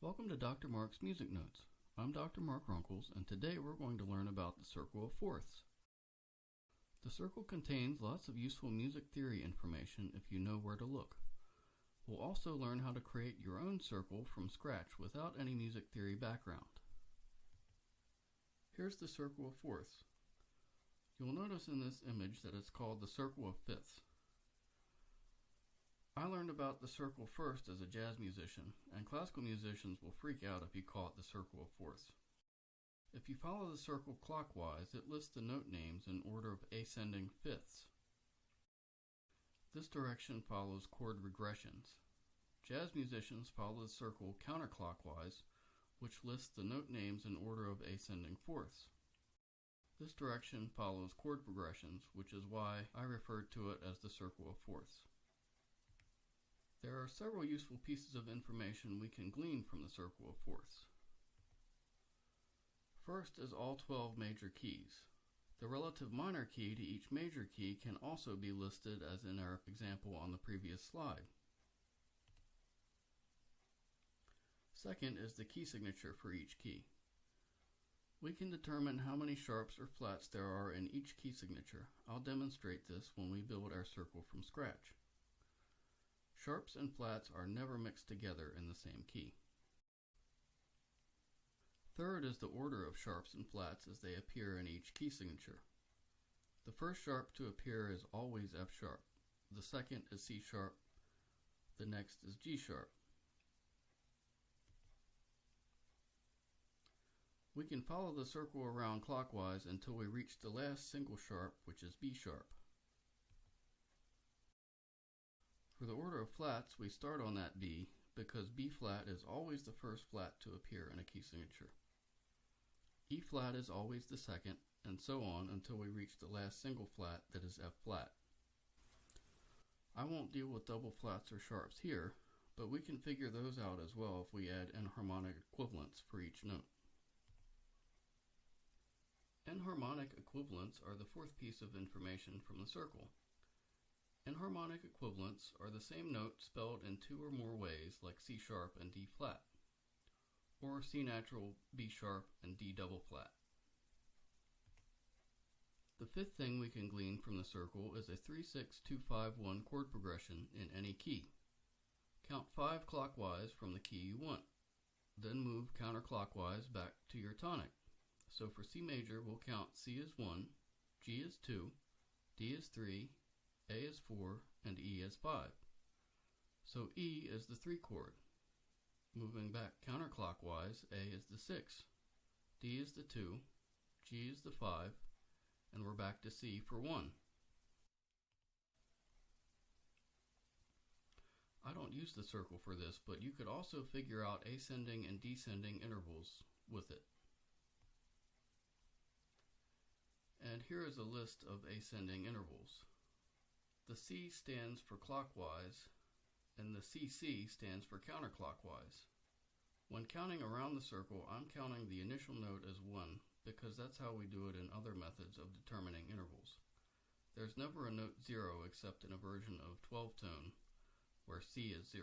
Welcome to Dr. Mark's Music Notes. I'm Dr. Mark Runkles, and today we're going to learn about the circle of fourths. The circle contains lots of useful music theory information if you know where to look. We'll also learn how to create your own circle from scratch without any music theory background. Here's the circle of fourths. You'll notice in this image that it's called the circle of fifths. I learned about the circle first as a jazz musician, and classical musicians will freak out if you call it the circle of fourths. If you follow the circle clockwise, it lists the note names in order of ascending fifths. This direction follows chord regressions. Jazz musicians follow the circle counterclockwise, which lists the note names in order of ascending fourths. This direction follows chord progressions, which is why I referred to it as the circle of fourths. There are several useful pieces of information we can glean from the circle of fourths. First is all 12 major keys. The relative minor key to each major key can also be listed as in our example on the previous slide. Second is the key signature for each key. We can determine how many sharps or flats there are in each key signature. I'll demonstrate this when we build our circle from scratch. Sharps and flats are never mixed together in the same key. Third is the order of sharps and flats as they appear in each key signature. The first sharp to appear is always F sharp. The second is C sharp. The next is G sharp. We can follow the circle around clockwise until we reach the last single sharp, which is B sharp. For the order of flats, we start on that B because B flat is always the first flat to appear in a key signature. E flat is always the second, and so on until we reach the last single flat that is F flat. I won't deal with double flats or sharps here, but we can figure those out as well if we add enharmonic equivalents for each note. Enharmonic equivalents are the fourth piece of information from the circle. Enharmonic equivalents are the same note spelled in two or more ways like C sharp and D flat, or C natural, B sharp, and D double flat. The fifth thing we can glean from the circle is a 3-6-2-5-1 chord progression in any key. Count 5 clockwise from the key you want, then move counterclockwise back to your tonic. So for C major, we'll count C as 1, G as 2, D as 3, A is 4, and E is 5. So E is the 3 chord. Moving back counterclockwise, A is the 6, D is the 2, G is the 5, and we're back to C for 1. I don't use the circle for this, but you could also figure out ascending and descending intervals with it. And here is a list of ascending intervals. The C stands for clockwise, and the CC stands for counterclockwise. When counting around the circle, I'm counting the initial note as 1 because that's how we do it in other methods of determining intervals. There's never a note 0 except in a version of 12 tone where C is 0.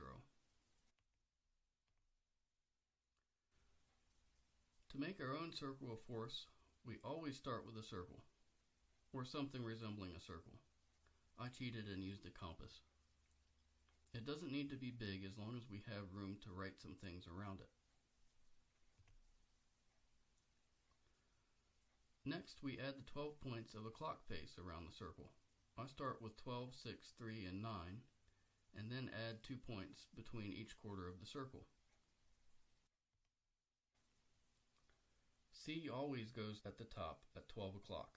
To make our own circle of fourths, we always start with a circle, or something resembling a circle. I cheated and used a compass. It doesn't need to be big as long as we have room to write some things around it. Next, we add the 12 points of a clock face around the circle. I start with 12, 6, 3, and 9, and then add 2 points between each quarter of the circle. C always goes at the top at 12 o'clock.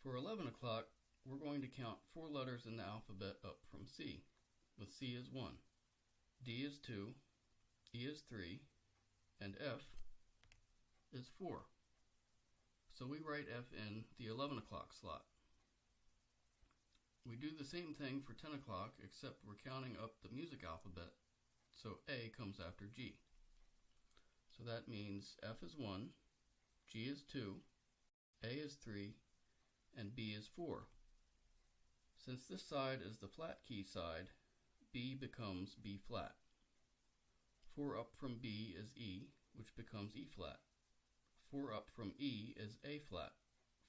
For 11 o'clock, we're going to count 4 letters in the alphabet up from C, with C as 1, D is 2, E is 3, and F is 4. So we write F in the 11 o'clock slot. We do the same thing for 10 o'clock, except we're counting up the music alphabet, so A comes after G. So that means F is 1, G is 2, A is 3, and B is 4. Since this side is the flat key side, B becomes B flat. 4 up from B is E, which becomes E flat. 4 up from E is A flat.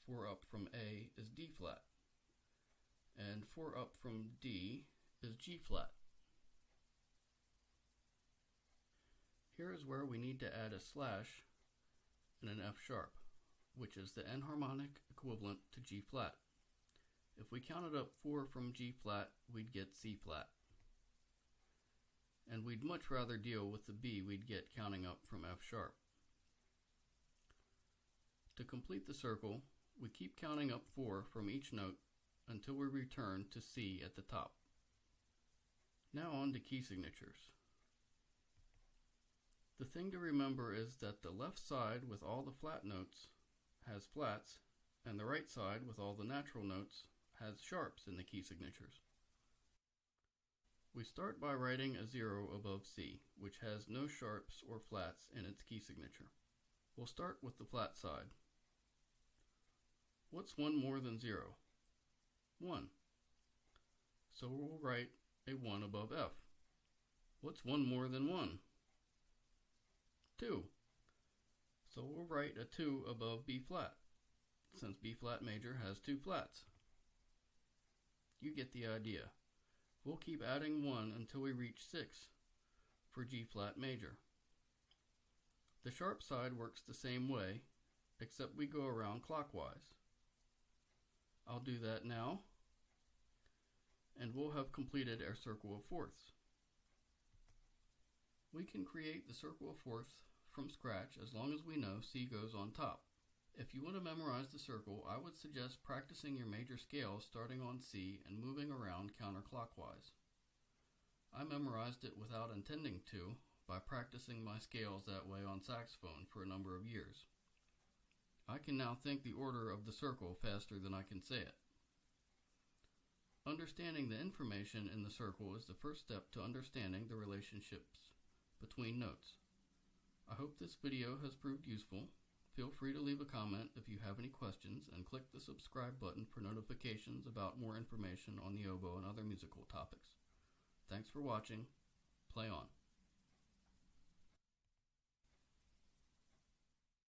4 up from A is D flat. And 4 up from D is G flat. Here is where we need to add a slash and an F sharp, which is the enharmonic equivalent to G flat. If we counted up 4 from G flat, we'd get C flat. And we'd much rather deal with the B we'd get counting up from F sharp. To complete the circle, we keep counting up 4 from each note until we return to C at the top. Now on to key signatures. The thing to remember is that the left side with all the flat notes has flats, and the right side with all the natural notes has sharps in the key signatures. We start by writing a 0 above C, which has no sharps or flats in its key signature. We'll start with the flat side. What's 1 more than 0? 1. So we'll write a 1 above F. What's 1 more than 1? 2. So we'll write a 2 above B flat, since B flat major has 2 flats. You get the idea. We'll keep adding 1 until we reach 6 for G flat major. The sharp side works the same way, except we go around clockwise. I'll do that now, and we'll have completed our circle of fourths. We can create the circle of fourths from scratch as long as we know C goes on top. If you want to memorize the circle, I would suggest practicing your major scales starting on C and moving around counterclockwise. I memorized it without intending to by practicing my scales that way on saxophone for a number of years. I can now think the order of the circle faster than I can say it. Understanding the information in the circle is the first step to understanding the relationships between notes. I hope this video has proved useful. Feel free to leave a comment if you have any questions, and click the subscribe button for notifications about more information on the oboe and other musical topics. Thanks for watching. Play on.